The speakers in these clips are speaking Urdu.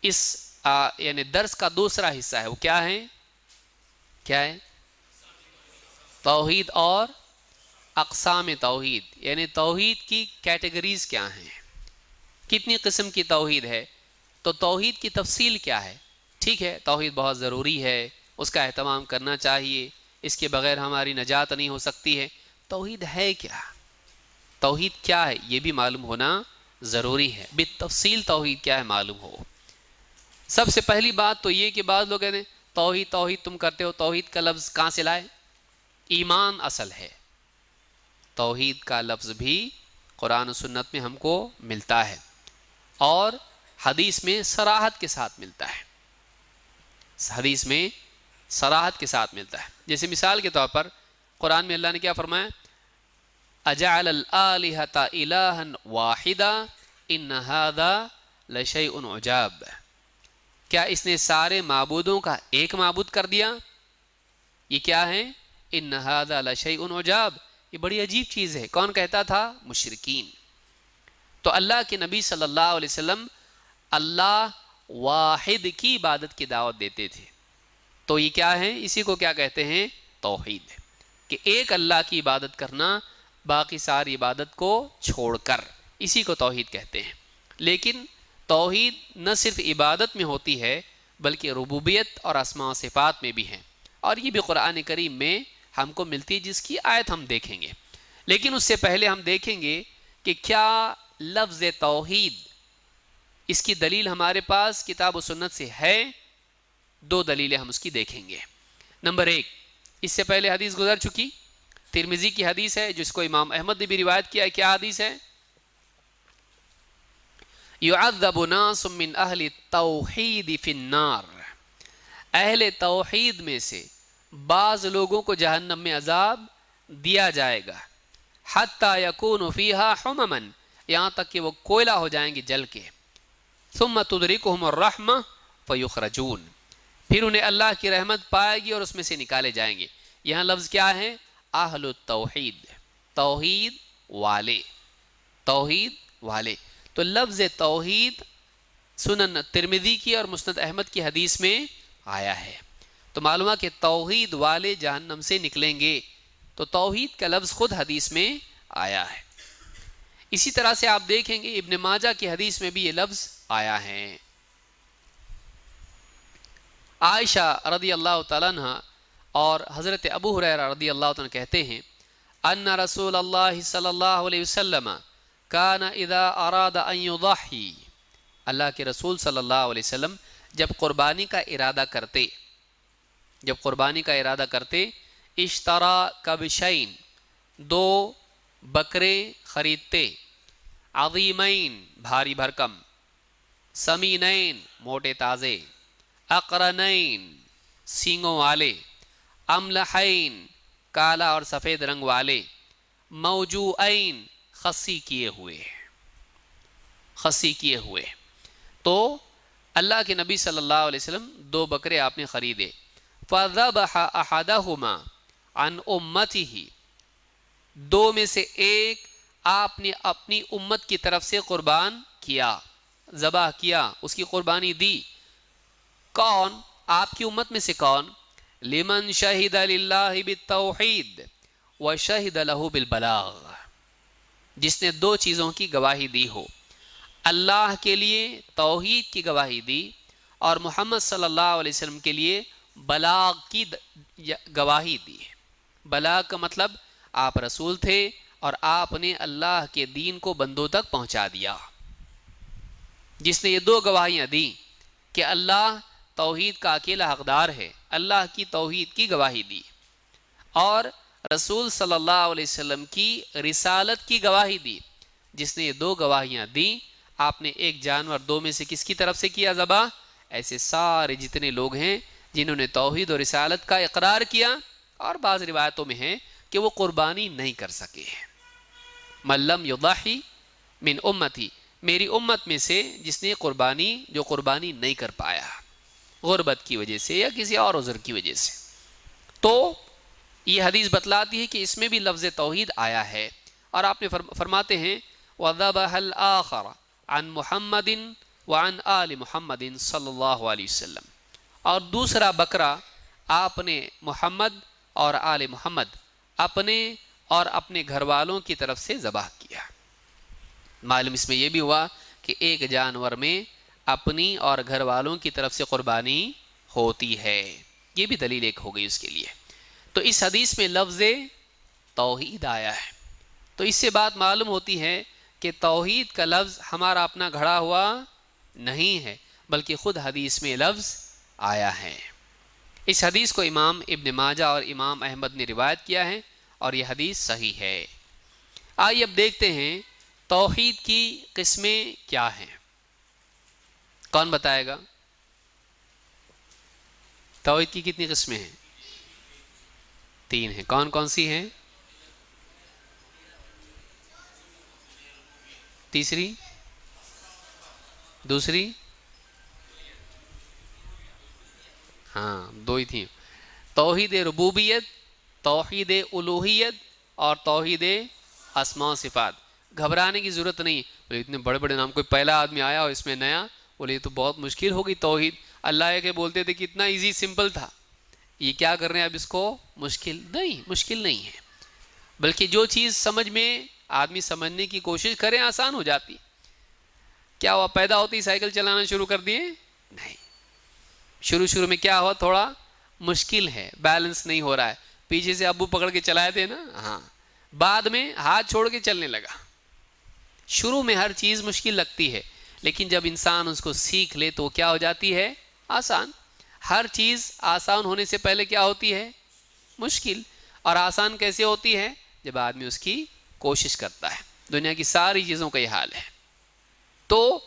اس یعنی درس کا دوسرا حصہ ہے وہ کیا ہے توحید اور اقسام توحید، یعنی توحید کی کیٹیگریز کیا ہیں، کتنی قسم کی توحید ہے، تو توحید کی تفصیل کیا ہے۔ ٹھیک ہے، توحید بہت ضروری ہے، اس کا اہتمام کرنا چاہیے، اس کے بغیر ہماری نجات نہیں ہو سکتی ہے۔ توحید ہے کیا، توحید کیا ہے یہ بھی معلوم ہونا ضروری ہے، بالتفصیل توحید کیا ہے معلوم ہو۔ سب سے پہلی بات تو یہ کہ بعض لوگ کہتے ہیں توحید توحید تم کرتے ہو، توحید کا لفظ کہاں سے لائے؟ ایمان اصل ہے، توحید کا لفظ بھی قرآن و سنت میں ہم کو ملتا ہے اور حدیث میں صراحت کے ساتھ ملتا ہے، حدیث میں صراحت کے ساتھ ملتا ہے۔ جیسے مثال کے طور پر قرآن میں اللہ نے کیا فرمایا؟ اجعل الآلہۃ الہا واحدا ان ھذا لشیء عجاب، کیا اس نے سارے معبودوں کا ایک معبود کر دیا؟ یہ کیا ہے؟ ان ھذا لشیء عجاب، یہ بڑی عجیب چیز ہے۔ کون کہتا تھا؟ مشرکین۔ تو اللہ کے نبی صلی اللہ علیہ وسلم اللہ واحد کی عبادت کی دعوت دیتے تھے، تو یہ کیا ہے؟ اسی کو کیا کہتے ہیں؟ توحید، کہ ایک اللہ کی عبادت کرنا باقی ساری عبادت کو چھوڑ کر، اسی کو توحید کہتے ہیں۔ لیکن توحید نہ صرف عبادت میں ہوتی ہے بلکہ ربوبیت اور اسماء و صفات میں بھی ہے، اور یہ بھی قرآن کریم میں ہم کو ملتی ہے، جس کی آیت ہم دیکھیں گے۔ لیکن اس سے پہلے ہم دیکھیں گے کہ کیا لفظ توحید، اس کی دلیل ہمارے پاس کتاب و سنت سے ہے؟ دو دلیلیں ہم اس کی دیکھیں گے۔ نمبر ایک، اس سے پہلے حدیث گزر چکی، ترمذی کی حدیث ہے جس کو امام احمد نے بھی روایت کیا ہے۔ کیا حدیث ہے؟ یعذب ناس من اہل التوحید فی النار، اہل توحید میں سے بعض لوگوں کو جہنم میں عذاب دیا جائے گا، حتی یکون فیہا حمما، یہاں تک کہ وہ کوئلہ ہو جائیں گے جل کے، ثم تدرکہم الرحمہ فیخرجون، پھر انہیں اللہ کی رحمت پائے گی اور اس میں سے نکالے جائیں گے۔ یہاں لفظ کیا ہے؟ اہل التوحید، توحید والے، توحید والے۔ تو لفظ توحید سنن ترمذی کی اور مسند احمد کی حدیث میں آیا ہے، تو معلوم ہے کہ توحید والے جہنم سے نکلیں گے، تو توحید کا لفظ خود حدیث میں آیا ہے۔ اسی طرح سے آپ دیکھیں گے ابن ماجہ کی حدیث میں بھی یہ لفظ آیا ہے۔ عائشہ رضی اللہ تعالیٰ عنہ اور حضرت ابو ہریرہ رضی اللہ تعالیٰ عنہ کہتے ہیں ان رسول اللہ صلی اللہ علیہ وسلم کان اذا اراد ان یضحی، اللہ کے رسول صلی اللہ علیہ وسلم جب قربانی کا ارادہ کرتے اشترا کبشین، دو بکرے خریدتے، عظیمین بھاری بھرکم، سمینین موٹے تازے، اقرنین سینگوں والے، املحین کالا اور سفید رنگ والے، موجوعین خصی کیے ہوئے۔ تو اللہ کے نبی صلی اللہ علیہ وسلم دو بکرے آپ نے خریدے، فذبح احدہما عن امتہ، دو میں سے ایک آپ نے اپنی امت کی طرف سے قربان کیا، ذبح کیا، اس کی قربانی دی۔ کون؟ آپ کی امت میں سے کون؟ لمن شہد للہ بالتوحید وشہد لہ بالبلاغ، جس نے دو چیزوں کی گواہی دی ہو، اللہ کے لیے توحید کی گواہی دی اور محمد صلی اللہ علیہ وسلم کے لیے بلاغ کی گواہی دی۔ بلاغ کا مطلب آپ رسول تھے اور آپ نے اللہ کے دین کو بندوں تک پہنچا دیا۔ جس نے یہ دو گواہیاں دی کہ اللہ توحید کا اکیلا حقدار ہے، اللہ کی توحید کی گواہی دی، اور رسول صلی اللہ علیہ وسلم کی رسالت کی گواہی دی، جس نے یہ دو گواہیاں دی، آپ نے ایک جانور دو میں سے کس کی طرف سے کیا ذبح؟ ایسے سارے جتنے لوگ ہیں جنہوں نے توحید اور رسالت کا اقرار کیا، اور بعض روایتوں میں ہے کہ وہ قربانی نہیں کر سکے۔ من لم یضحی من امتی، میری امت میں سے جس نے قربانی نہیں کر پایا، غربت کی وجہ سے یا کسی اور عذر کی وجہ سے۔ تو یہ حدیث بتلاتی ہے کہ اس میں بھی لفظ توحید آیا ہے، اور آپ نے فرماتے ہیں وَذَبَحَ الْآخَرَ عَنْ مُحَمَّدٍ وعن آل محمد صلی اللہ علیہ وسلم، اور دوسرا بکرا آپ نے محمد اور آل محمد اپنے اور اپنے گھر والوں کی طرف سے ذبح کیا۔ معلوم اس میں یہ بھی ہوا کہ ایک جانور میں اپنی اور گھر والوں کی طرف سے قربانی ہوتی ہے، یہ بھی دلیل ایک ہو گئی اس کے لیے۔ تو اس حدیث میں لفظ توحید آیا ہے، تو اس سے بات معلوم ہوتی ہے کہ توحید کا لفظ ہمارا اپنا گھڑا ہوا نہیں ہے، بلکہ خود حدیث میں لفظ آیا ہے۔ اس حدیث کو امام ابن ماجہ اور امام احمد نے روایت کیا ہے اور یہ حدیث صحیح ہے۔ آئیے اب دیکھتے ہیں توحید کی قسمیں کیا ہیں۔ کون بتائے گا؟ توحید کی کتنی قسمیں ہیں؟ 3 ہیں۔ کون کون سی ہیں؟ تیسری، دوسری، ہاں 2 ہی تھیں، توحید ربوبیت، توحید الوہیت اور توحید اسماء و صفات۔ گھبرانے کی ضرورت نہیں، بولے اتنے بڑے بڑے نام، کوئی پہلا آدمی آیا اور اس میں نیا، بولے یہ تو بہت مشکل ہوگی توحید، اللہ کے بولتے تھے کہ اتنا ایزی سمپل تھا، یہ کیا کر رہے ہیں اب اس کو مشکل نہیں ہے، بلکہ جو چیز سمجھ میں آدمی سمجھنے کی کوشش کرے آسان ہو جاتی۔ کیا ہوا، پیدا ہوتی سائیکل چلانا شروع کر دیے؟ نہیں، شروع میں کیا ہوا، تھوڑا مشکل ہے، بیلنس نہیں ہو رہا ہے، پیچھے سے ابو پکڑ کے چلائے تھے نا، ہاں، بعد میں ہاتھ چھوڑ کے چلنے لگا۔ شروع میں ہر چیز مشکل لگتی ہے، لیکن جب انسان اس کو سیکھ لے تو کیا ہو جاتی ہے، آسان۔ ہر چیز آسان ہونے سے پہلے کیا ہوتی ہے، مشکل، اور آسان کیسے ہوتی ہے، جب آدمی اس کی کوشش کرتا ہے۔ دنیا کی ساری چیزوں کا یہ حال ہے۔ تو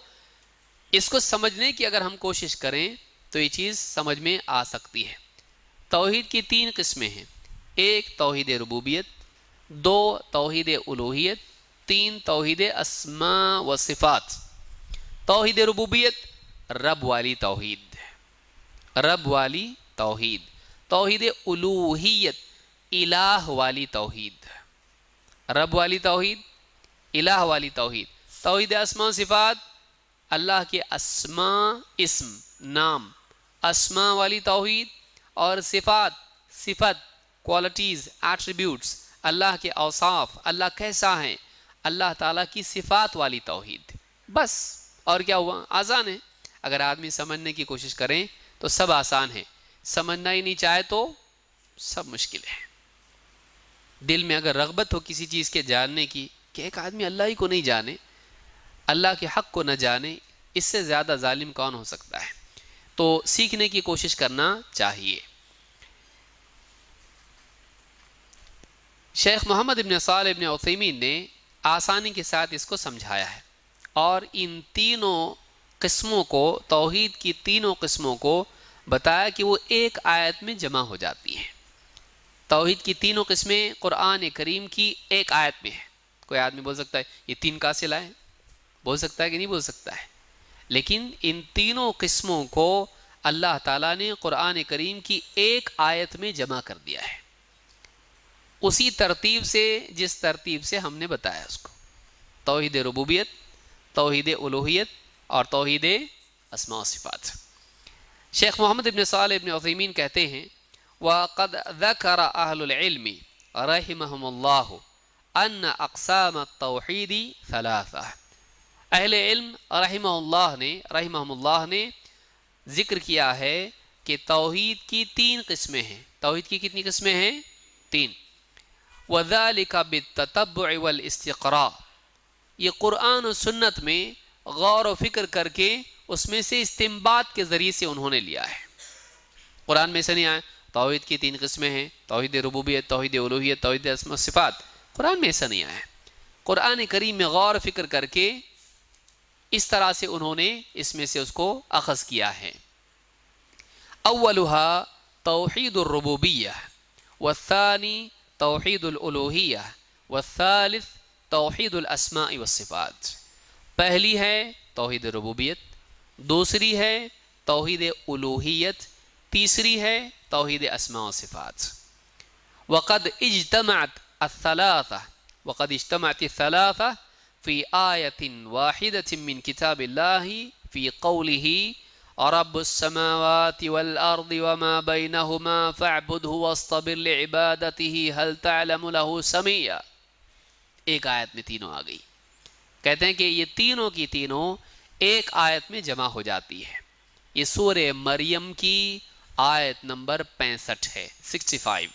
اس کو سمجھنے کی اگر ہم کوشش کریں تو یہ چیز سمجھ میں آ سکتی ہے۔ توحید کی 3 قسمیں ہیں، 1 توحید ربوبیت، 2 توحید الوہیت، 3 توحید اسماء و صفات۔ توحید ربوبیت رب والی توحید، رب والی توحید۔ توحید الوہیت الہ والی توحید، رب والی توحید، الہ والی توحید۔ توحید اسماء و صفات اللہ کے اسماء، اسم، نام، اسماء والی توحید، اور صفات، صفت، کوالٹیز، ایٹریبیوٹس، اللہ کے اوصاف، اللہ کیسا ہے، اللہ تعالیٰ کی صفات والی توحید۔ بس، اور کیا ہوا، آسان ہے۔ اگر آدمی سمجھنے کی کوشش کریں تو سب آسان ہے، سمجھنا ہی نہیں چاہے تو سب مشکل ہے۔ دل میں اگر رغبت ہو کسی چیز کے جاننے کی، کہ ایک آدمی اللہ ہی کو نہیں جانے، اللہ کے حق کو نہ جانے، اس سے زیادہ ظالم کون ہو سکتا ہے؟ تو سیکھنے کی کوشش کرنا چاہیے۔ شیخ محمد ابن صالح ابن عثیمین نے آسانی کے ساتھ اس کو سمجھایا ہے، اور ان تینوں قسموں کو، توحید کی تینوں قسموں کو بتایا کہ وہ ایک آیت میں جمع ہو جاتی ہیں۔ توحید کی تینوں قسمیں قرآن کریم کی ایک آیت میں ہیں۔ کوئی آدمی بول سکتا ہے یہ 3 کہاں سے لائے؟ بول سکتا ہے کہ نہیں بول سکتا ہے، لیکن ان تینوں قسموں کو اللہ تعالیٰ نے قرآن کریم کی ایک آیت میں جمع کر دیا ہے، اسی ترتیب سے جس ترتیب سے ہم نے بتایا اس کو، توحید ربوبیت، توحید الوہیت اور توحید اسماء و صفات۔ شیخ محمد ابن صالح ابن عثیمین کہتے ہیں وَقَدْ ذَكَرَ أَهْلُ الْعِلْمِ رَحِمَهُمُ اللَّهُ أَنَّ أَقْسَامَ التَّوْحِيدِ ثَلَاثَةٌ۔ اہل علم رحمہم اللہ نے ذکر کیا ہے کہ توحید کی 3 قسمیں ہیں۔ توحید کی کتنی قسمیں ہیں؟ 3۔ وَذَلِكَ بِالتَّتَبُّعِ وَالْإِسْتِقْرَاءِ، یہ قرآن و سنت میں غور و فکر کر کے اس میں سے استنباط کے ذریعے سے انہوں نے لیا ہے۔ قرآن میں سے نہیں آیا توحید کی 3 قسمیں ہیں، توحید ربوبیت، توحید الوہیت، توحید اسماء و صفات، قرآن میں ایسا نہیں آیا ہے۔ قرآن کریم میں غور و فکر کر کے اس طرح سے انہوں نے اس میں سے اس کو اخذ کیا ہے۔ اولها توحید الربوبیہ، والثانی توحید الالوہیہ، والثالث توحید الاسماء والصفات۔ پہلی ہے توحید ربوبیت، دوسری ہے توحید الوہیت، تیسری ہے توحید اسماء و صفات۔ وقد اجتمعت الثلاثہ فی آیت واحدۃ من کتاب اللہ فی قولہ رب السماوات والارض وما بینہما فاعبدہ واصطبر لعبادتہ هل تعلم له سمیہ. ایک آیت میں تینوں آ گئی. کہتے ہیں کہ یہ تینوں کی تینوں ایک آیت میں جمع ہو جاتی ہے. یہ سورہ مریم کی آیت نمبر 65 ہے، 65.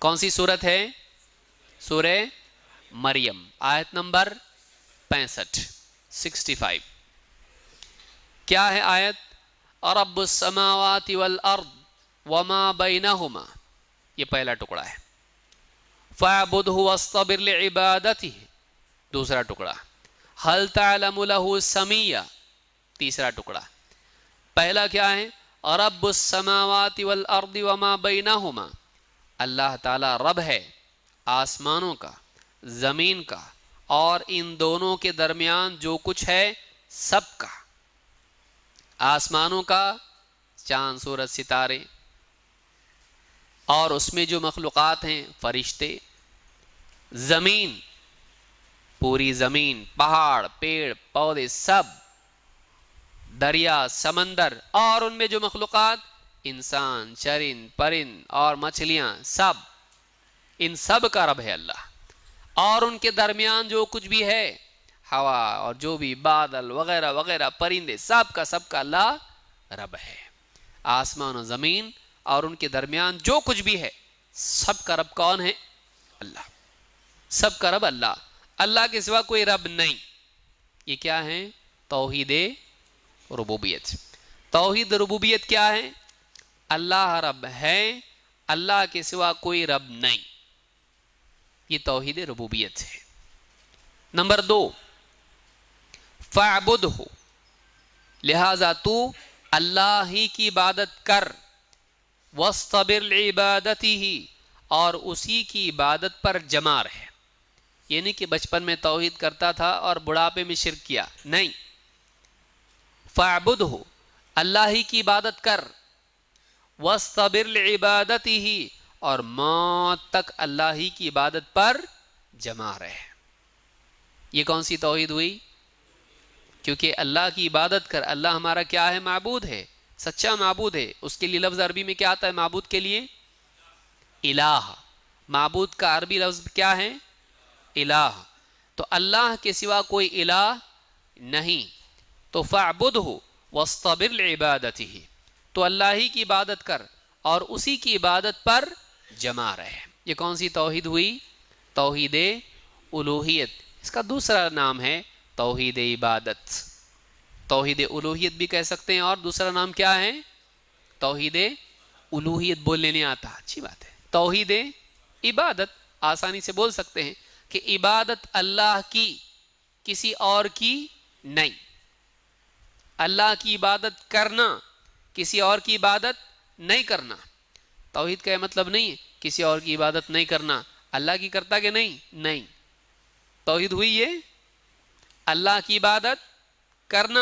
کون سی سورت ہے؟ سورہ مریم، آیت نمبر 65، 65. کیا ہے آیت؟ رب السماوات والارض وما بینہما، یہ پہلا ٹکڑا ہے. فاعبدہ واصطبر لعبادتہ، دوسرا ٹکڑا. هل تعلم له سمیہ، تیسرا ٹکڑا. پہلا کیا ہے؟ رب السماوات والارض وما بینہما، اللہ تعالی رب ہے آسمانوں کا، زمین کا، اور ان دونوں کے درمیان جو کچھ ہے سب کا. آسمانوں کا چاند سورج ستارے، اور اس میں جو مخلوقات ہیں فرشتے، زمین، پوری زمین، پہاڑ، پیڑ پودے، سب، دریا، سمندر، اور ان میں جو مخلوقات انسان، چرند، پرند اور مچھلیاں، سب، ان سب کا رب ہے اللہ. اور ان کے درمیان جو کچھ بھی ہے، ہوا اور جو بھی بادل وغیرہ وغیرہ، پرندے، سب کا اللہ رب ہے. آسمان و زمین اور ان کے درمیان جو کچھ بھی ہے سب کا رب کون ہے؟ اللہ. سب کا رب اللہ، اللہ کے سوا کوئی رب نہیں. یہ کیا ہے؟ توحید ربوبیت. توحید ربوبیت کیا ہے؟ اللہ رب ہے، اللہ کے سوا کوئی رب نہیں. یہ توحید ربوبیت ہے. نمبر 2، فاعبدہ، لہذا تو اللہ ہی کی عبادت کر، واصطبر لعبادتہ، اور اسی کی عبادت پر جمع رہے. یہ نہیں کہ بچپن میں توحید کرتا تھا اور بڑھاپے میں شرک کیا، نہیں. فاعبدہ، اللہ ہی کی عبادت کر، واصطبر لعبادتہ، اور موت تک اللہ ہی کی عبادت پر جمع رہے. یہ کون سی توحید ہوئی؟ کیونکہ اللہ کی عبادت کر. اللہ ہمارا کیا ہے؟ معبود ہے، سچا معبود ہے. اس کے لیے لفظ عربی میں کیا آتا ہے معبود کے لیے؟ الہ. معبود کا عربی لفظ کیا ہے؟ الہ. تو اللہ کے سوا کوئی الہ نہیں. تو فاعبدہ واصطبر لعبادتہ، تو اللہ ہی کی عبادت کر اور اسی کی عبادت پر جمع رہے. یہ کون سی توحید ہوئی؟ توحید الوہیت. اس کا دوسرا نام ہے توحید عبادت. توحید الوہیت بھی کہہ سکتے ہیں، اور دوسرا نام کیا ہے؟ توحید الوہیت. بولنے نہیں آتا، اچھی بات ہے. توحید عبادت آسانی سے بول سکتے ہیں کہ عبادت اللہ کی، کسی اور کی نہیں. اللہ کی عبادت کرنا، کسی اور کی عبادت نہیں کرنا. توحید کا یہ مطلب نہیں ہے کسی اور کی عبادت نہیں کرنا. اللہ کی کرتا کہ نہیں؟ نہیں. توحید ہوئی یہ اللہ کی عبادت کرنا،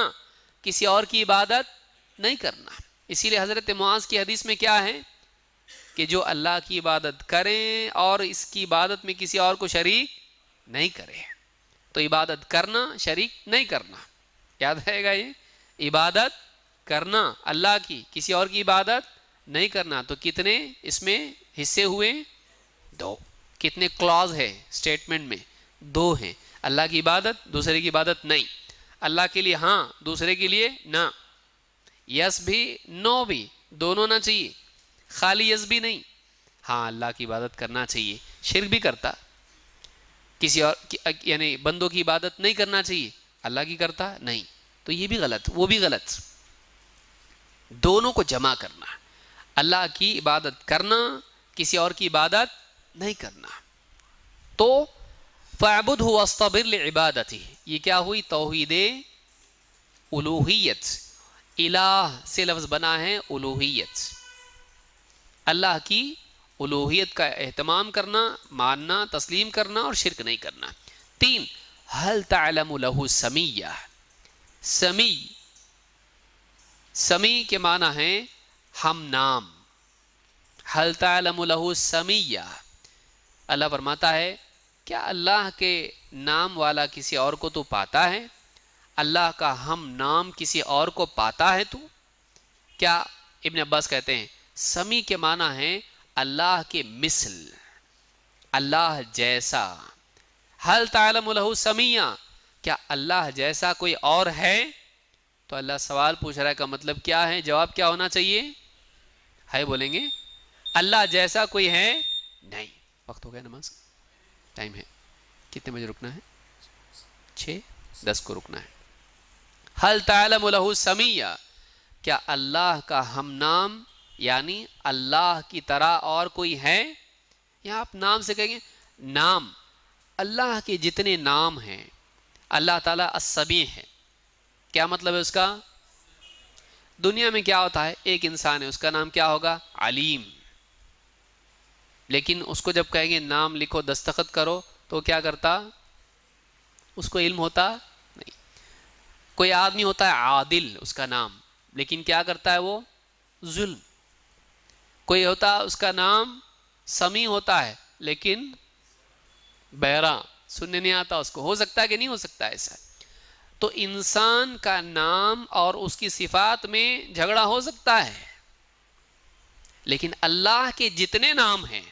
کسی اور کی عبادت نہیں کرنا. اسی لیے حضرت معاذ کی حدیث میں کیا ہے کہ جو اللہ کی عبادت کریں اور اس کی عبادت میں کسی اور کو شریک نہیں کرے. تو عبادت کرنا، شریک نہیں کرنا. یاد رہے گا یہ، عبادت کرنا اللہ کی، کسی اور کی عبادت نہیں کرنا. تو کتنے اس میں حصے ہوئے؟ 2. کتنے کلاز ہے اسٹیٹمنٹ میں؟ 2 ہیں. اللہ کی عبادت، دوسرے کی عبادت نہیں. اللہ کے لیے ہاں، دوسرے کے لیے نہ. یس بھی نو بھی، دونوں نہ چاہیے. خالی یس بھی نہیں، ہاں اللہ کی عبادت کرنا چاہیے. شرک بھی کرتا، کسی اور یعنی بندوں کی عبادت نہیں کرنا چاہیے، اللہ کی کرتا نہیں. تو یہ بھی غلط، وہ بھی غلط. دونوں کو جمع کرنا، اللہ کی عبادت کرنا، کسی اور کی عبادت نہیں کرنا. تو فاعبدہ واصطبر لعبادتہ، یہ کیا ہوئی؟ توحید الوہیت. الہ سے لفظ بنا ہے الوہیت. اللہ کی الوہیت کا اہتمام کرنا، ماننا، تسلیم کرنا اور شرک نہیں کرنا. 3، هل تعلم له سمیہ. سمی، سمی کے معنی ہے ہم نام. هل تعلم له سمیہ، اللہ فرماتا ہے کیا اللہ کے نام والا کسی اور کو تو پاتا ہے؟ اللہ کا ہم نام کسی اور کو پاتا ہے تو؟ کیا ابن عباس کہتے ہیں سمی کے معنی ہے اللہ کے مثل، اللہ جیسا. حل تعلم لہ سمیہ، کیا اللہ جیسا کوئی اور ہے؟ تو اللہ سوال پوچھ رہا ہے، کا مطلب کیا ہے؟ جواب کیا ہونا چاہیے؟ ہے بولیں گے اللہ جیسا کوئی ہے نہیں. وقت ہو گیا نماز، ٹائم ہے. کتنے بجے رکنا ہے؟ 6:10 کو رکنا ہے. حل تعلم لہ سمیہ، کیا اللہ کا ہم نام یعنی اللہ کی طرح اور کوئی ہے؟ یہاں آپ نام سے کہیں گے نام، اللہ کے جتنے نام ہیں اللہ تعالیٰ السمیع ہے. کیا مطلب ہے اس کا؟ دنیا میں کیا ہوتا ہے، ایک انسان ہے اس کا نام کیا ہوگا؟ علیم. لیکن اس کو جب کہیں گے نام لکھو دستخط کرو تو کیا کرتا؟ اس کو علم ہوتا نہیں. کوئی آدمی ہوتا ہے عادل اس کا نام، لیکن کیا کرتا ہے وہ؟ ظلم. کوئی ہوتا اس کا نام سمیع ہوتا ہے لیکن بہرا، سننے نہیں آتا اس کو. ہو سکتا ہے کہ نہیں ہو سکتا ایسا؟ تو انسان کا نام اور اس کی صفات میں جھگڑا ہو سکتا ہے، لیکن اللہ کے جتنے نام ہیں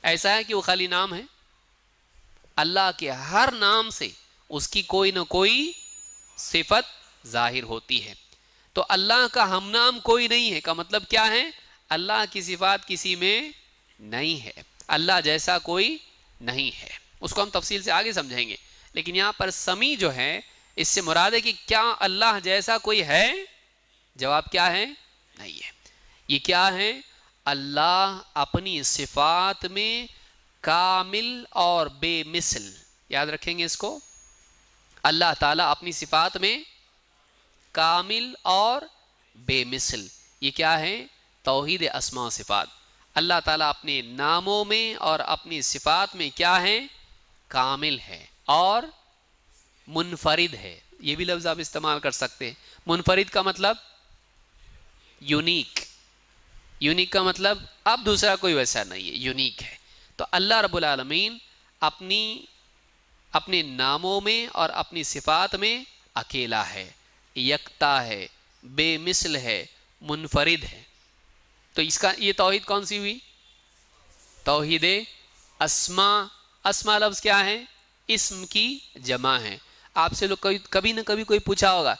ایسا ہے کہ وہ خالی نام ہے. اللہ کے ہر نام سے اس کی کوئی نہ کوئی صفت ظاہر ہوتی ہے. تو اللہ کا ہم نام کوئی نہیں ہے کا مطلب کیا ہے؟ اللہ کی صفات کسی میں نہیں ہے، اللہ جیسا کوئی نہیں ہے. اس کو ہم تفصیل سے آگے سمجھیں گے. لیکن یہاں پر سمیع جو ہے اس سے مراد ہے کہ کیا اللہ جیسا کوئی ہے؟ جواب کیا ہے؟ نہیں ہے. یہ کیا ہے؟ اللہ اپنی صفات میں کامل اور بے مثل. یاد رکھیں گے اس کو، اللہ تعالیٰ اپنی صفات میں کامل اور بے مثل. یہ کیا ہے؟ توحید اسماء و صفات. اللہ تعالیٰ اپنے ناموں میں اور اپنی صفات میں کیا ہے؟ کامل ہے اور منفرد ہے. یہ بھی لفظ آپ استعمال کر سکتے ہیں. منفرد کا مطلب یونیک، یونیک کا مطلب اب دوسرا کوئی ویسا نہیں ہے، یونیک ہے. تو اللہ رب العالمین اپنے ناموں میں اور اپنی صفات میں اکیلا ہے، یکتا ہے، بے مثل ہے، منفرد ہے. تو اس کا یہ توحید کون سی ہوئی؟ توحید اسماء. اسماء لفظ کیا ہے؟ اسم کی جمع ہے. آپ سے لوگ کبھی نہ کبھی کوئی پوچھا ہوگا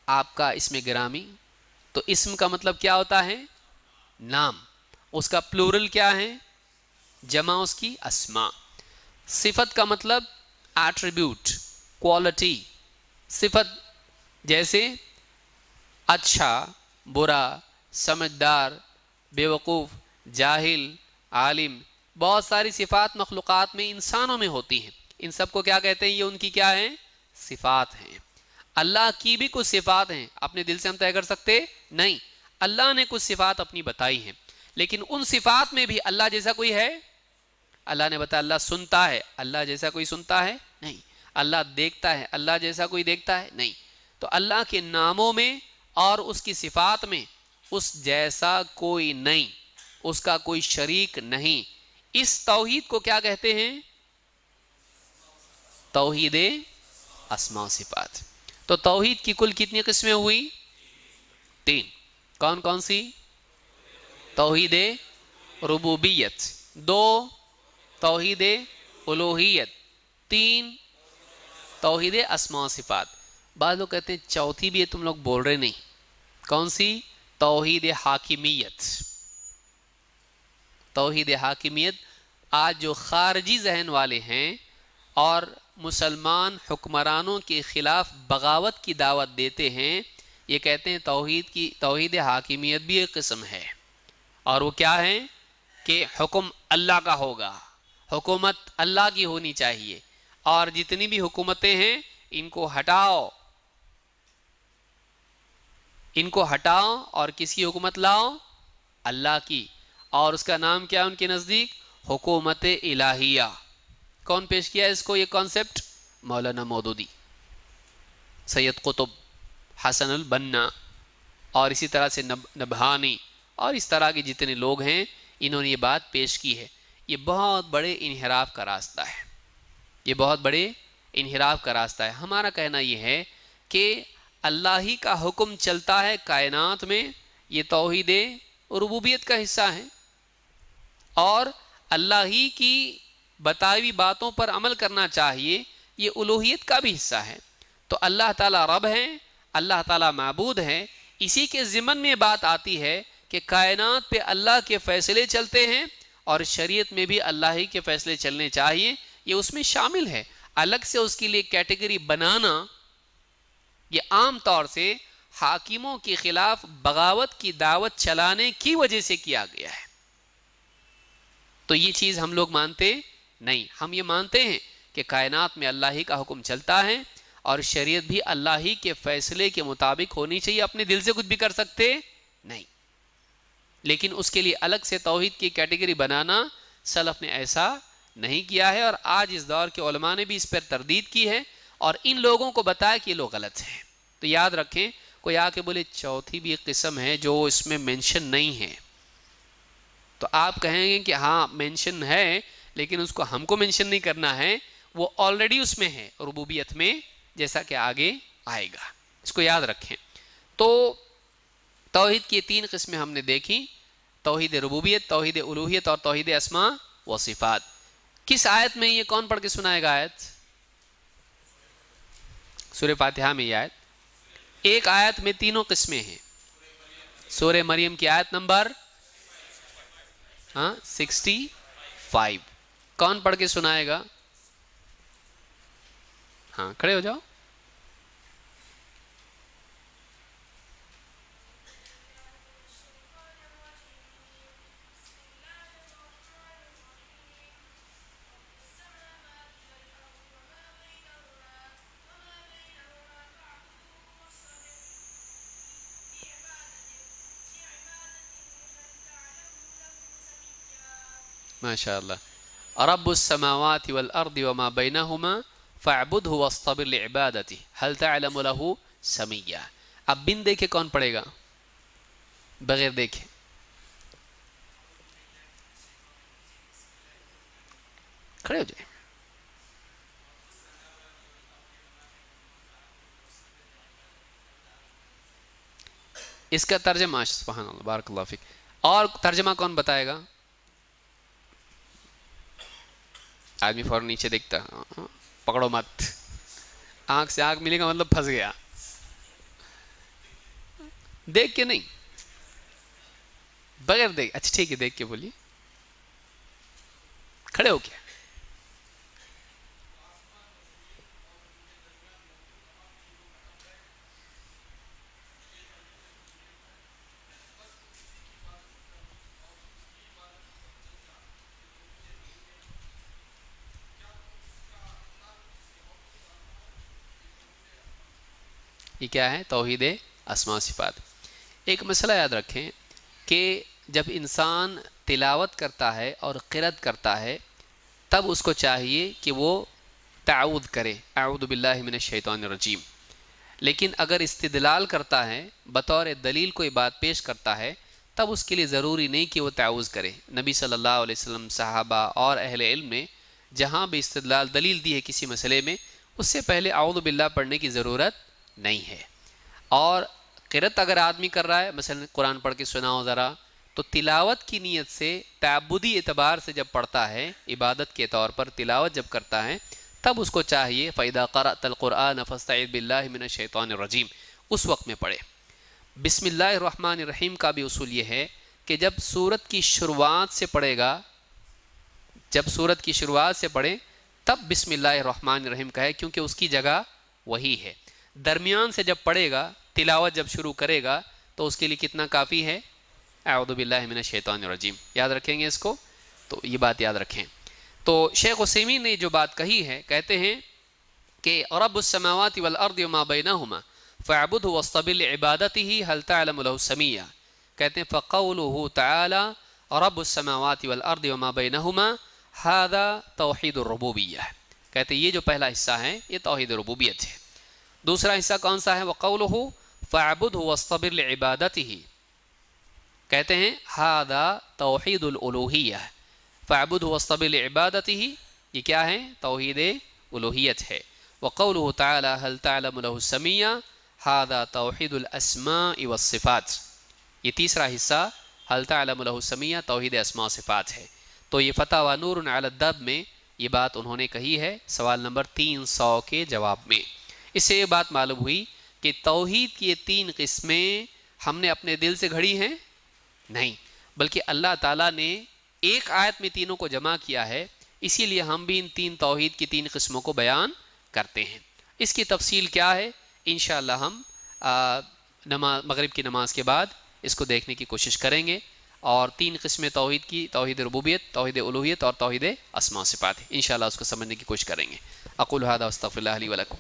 آپ کا اسم گرامی، تو اسم کا مطلب کیا ہوتا ہے؟ نام. اس کا پلورل کیا ہے؟ جمع اس کی اسماء. صفت کا مطلب ایٹریبیوٹ، کوالٹی. صفت جیسے اچھا، برا، سمجھدار، بیوقوف، جاہل، عالم. بہت ساری صفات مخلوقات میں، انسانوں میں ہوتی ہیں. ان سب کو کیا کہتے ہیں؟ یہ ان کی کیا ہیں؟ صفات ہیں. اللہ کی بھی کچھ صفات ہیں، اپنے دل سے ہم طے کر سکتے نہیں. اللہ نے کچھ صفات اپنی بتائی ہیں، لیکن ان صفات میں بھی اللہ جیسا کوئی ہے؟ اللہ نے بتایا اللہ سنتا ہے، اللہ جیسا کوئی سنتا ہے؟ نہیں. اللہ دیکھتا ہے، اللہ جیسا کوئی دیکھتا ہے؟ نہیں. تو اللہ کے ناموں میں اور اس کی صفات میں اس جیسا کوئی نہیں، اس کا کوئی شریک نہیں. اس توحید کو کیا کہتے ہیں؟ توحید اسماء و صفات. تو توحید کی کل کتنی قسمیں ہوئی؟ 3. کون کون سی؟ توحید ربوبیت، 2 توحید الوہیت، 3 توحید اسماء و صفات. بعض لوگ کہتے ہیں چوتھی بھی ہے، تم لوگ بول رہے نہیں. کون سی؟ توحید حاکمیت. توحید حاکمیت آج جو خارجی ذہن والے ہیں اور مسلمان حکمرانوں کے خلاف بغاوت کی دعوت دیتے ہیں، یہ کہتے ہیں توحید حاکمیت بھی ایک قسم ہے. اور وہ کیا ہے؟ کہ حکم اللہ کا ہوگا، حکومت اللہ کی ہونی چاہیے، اور جتنی بھی حکومتیں ہیں ان کو ہٹاؤ، ان کو ہٹاؤ اور کس کی حکومت لاؤ؟ اللہ کی. اور اس کا نام کیا ان کے نزدیک؟ حکومت الہیہ. کون پیش کیا اس کو یہ کانسیپٹ؟ مولانا مودودی، سید قطب، حسن البنا، اور اسی طرح سے نبہانی، اور اس طرح کے جتنے لوگ ہیں انہوں نے یہ بات پیش کی ہے. یہ بہت بڑے انحراف کا راستہ ہے. یہ بہت بڑے انحراف کا راستہ ہے۔ ہمارا کہنا یہ ہے کہ اللہ ہی کا حکم چلتا ہے کائنات میں، یہ توحید ربوبیت کا حصہ ہے، اور اللہ ہی کی بتائی ہوئی باتوں پر عمل کرنا چاہیے، یہ الوہیت کا بھی حصہ ہے۔ تو اللہ تعالیٰ رب ہیں، اللہ تعالیٰ معبود ہیں، اسی کے ضمن میں بات آتی ہے کہ کائنات پہ اللہ کے فیصلے چلتے ہیں، اور شریعت میں بھی اللہ ہی کے فیصلے چلنے چاہیے، یہ اس میں شامل ہے۔ الگ سے اس کے لیے کیٹیگری بنانا، یہ عام طور سے حاکموں کے خلاف بغاوت کی دعوت چلانے کی وجہ سے کیا گیا ہے۔ تو یہ چیز ہم لوگ مانتے نہیں، ہم یہ مانتے ہیں کہ کائنات میں اللہ ہی کا حکم چلتا ہے، اور شریعت بھی اللہ ہی کے فیصلے کے مطابق ہونی چاہیے، اپنے دل سے کچھ بھی کر سکتے نہیں۔ لیکن اس کے لیے الگ سے توحید کی کیٹیگری بنانا سلف نے ایسا نہیں کیا ہے، اور آج اس دور کے علماء نے بھی اس پر تردید کی ہے، اور ان لوگوں کو بتایا کہ یہ لوگ غلط ہیں۔ تو یاد رکھیں، کوئی آ کے بولے چوتھی بھی ایک قسم ہے جو اس میں مینشن نہیں ہے، تو آپ کہیں گے کہ ہاں مینشن ہے، لیکن اس کو ہم کو مینشن نہیں کرنا ہے، وہ آلریڈی اس میں ہے ربوبیت میں، جیسا کہ آگے آئے گا، اس کو یاد رکھیں۔ تو توحید کی تین قسمیں ہم نے دیکھی، توحید ربوبیت، توحید الوہیت، اور توحید اسماء و صفات۔ کس آیت میں یہ کون پڑھ کے سنائے گا آیت؟ سورہ فاتحہ میں یہ آیت، ایک آیت میں تینوں قسمیں ہیں۔ سورہ مریم کی آیت نمبر 65، کون پڑھ کے سنائے گا؟ ہاں کھڑے ہو جاؤ۔ ماشاء اللہ۔ رب السماوات والارض وما بینہما فاعبدہ واصطبر لعبادتہ هل تعلم له سمیا۔ اب بن دیکھے کون پڑھے گا؟ بغیر دیکھے کھڑے ہو جائیں۔ اس کا ترجمہ، سبحان اللہ، بارک اللہ فیک، اور ترجمہ کون بتائے گا؟ آدمی فوراً نیچے دیکھتا، پکڑو مت، آنکھ سے آنکھ ملے گا مطلب پھنس گیا، دیکھ کے نہیں، بغیر دیکھ، اچھا ٹھیک ہے دیکھ کے بولیے، کھڑے ہو کیا؟ یہ کیا ہے؟ توحید اسماء صفات۔ ایک مسئلہ یاد رکھیں کہ جب انسان تلاوت کرتا ہے اور قرأت کرتا ہے، تب اس کو چاہیے کہ وہ تعوذ کرے، اعوذ باللہ من الشیطان الرجیم۔ لیکن اگر استدلال کرتا ہے، بطور دلیل کوئی بات پیش کرتا ہے، تب اس کے لیے ضروری نہیں کہ وہ تعوذ کرے۔ نبی صلی اللہ علیہ وسلم، صحابہ اور اہل علم نے جہاں بھی استدلال دلیل دی ہے کسی مسئلے میں، اس سے پہلے اعوذ باللہ پڑھنے کی ضرورت نہیں ہے۔ اور قرأت اگر آدمی کر رہا ہے، مثلا قرآن پڑھ کے سناؤ ذرا، تو تلاوت کی نیت سے، تعبدی اعتبار سے جب پڑھتا ہے، عبادت کے طور پر تلاوت جب کرتا ہے، تب اس کو چاہیے فَإِذَا قَرَأْتَ الْقُرْآنَ فَاسْتَعِذْ بِاللَّهِ مِنَ الشَّيْطَانِ الرَّجِيمِ، اس وقت میں پڑھے۔ بسم اللہ الرحمن الرحیم کا بھی اصول یہ ہے کہ جب سورت کی شروعات سے پڑھے گا، جب سورت کی شروعات سے پڑھے تب بسم اللہ الرحمن الرحیم کہے، کیونکہ اس کی جگہ وہی ہے۔ درمیان سے جب پڑھے گا، تلاوت جب شروع کرے گا، تو اس کے لیے کتنا کافی ہے؟ اعوذ باللہ من الشیطان الرجیم۔ یاد رکھیں گے اس کو، تو یہ بات یاد رکھیں۔ تو شیخ عثیمین نے جو بات کہی ہے، کہتے ہیں کہ رب السماوات والارض وما بینہما فاعبدہ واصطبر لعبادتہ هل تعلم له سمیا، کہتے ہیں فقولہ تعالی رب السماوات والارض وما بینہما ھذا توحید الربوبیہ، کہتے ہیں یہ جو پہلا حصہ ہے یہ توحید ربوبیت ہے۔ دوسرا حصہ کون سا ہے؟ وقولہ فاعبدہ واصطبر لعبادتہ، کہتے ہیں ھذا توحید الالوہیہ، فاعبدہ واصطبر لعبادتہ، یہ کیا ہے؟ توحید الوہیت ہے۔ وقولہ تعالی هل تعلم له السمیہ هذا توحید الاسماء والصفات، یہ تیسرا حصہ هل تعلم له السمیہ توحید اسماء و صفات ہے۔ تو یہ فتاوی نور علی الدرب میں یہ بات انہوں نے کہی ہے سوال نمبر 300 کے جواب میں۔ اس سے یہ بات معلوم ہوئی کہ توحید کی یہ 3 قسمیں ہم نے اپنے دل سے گھڑی ہیں نہیں، بلکہ اللہ تعالیٰ نے ایک آیت میں تینوں کو جمع کیا ہے، اسی لیے ہم بھی ان 3 توحید کی 3 قسموں کو بیان کرتے ہیں۔ اس کی تفصیل کیا ہے انشاءاللہ ہم مغرب کی نماز کے بعد اس کو دیکھنے کی کوشش کریں گے، اور 3 قسمیں توحید کی، توحید ربوبیت، توحید الوہیت اور توحید اسماء و صفات، انشاءاللہ اس کو سمجھنے کی کوشش کریں گے۔ اقول ھذا واستغفر اللہ لی ولکم۔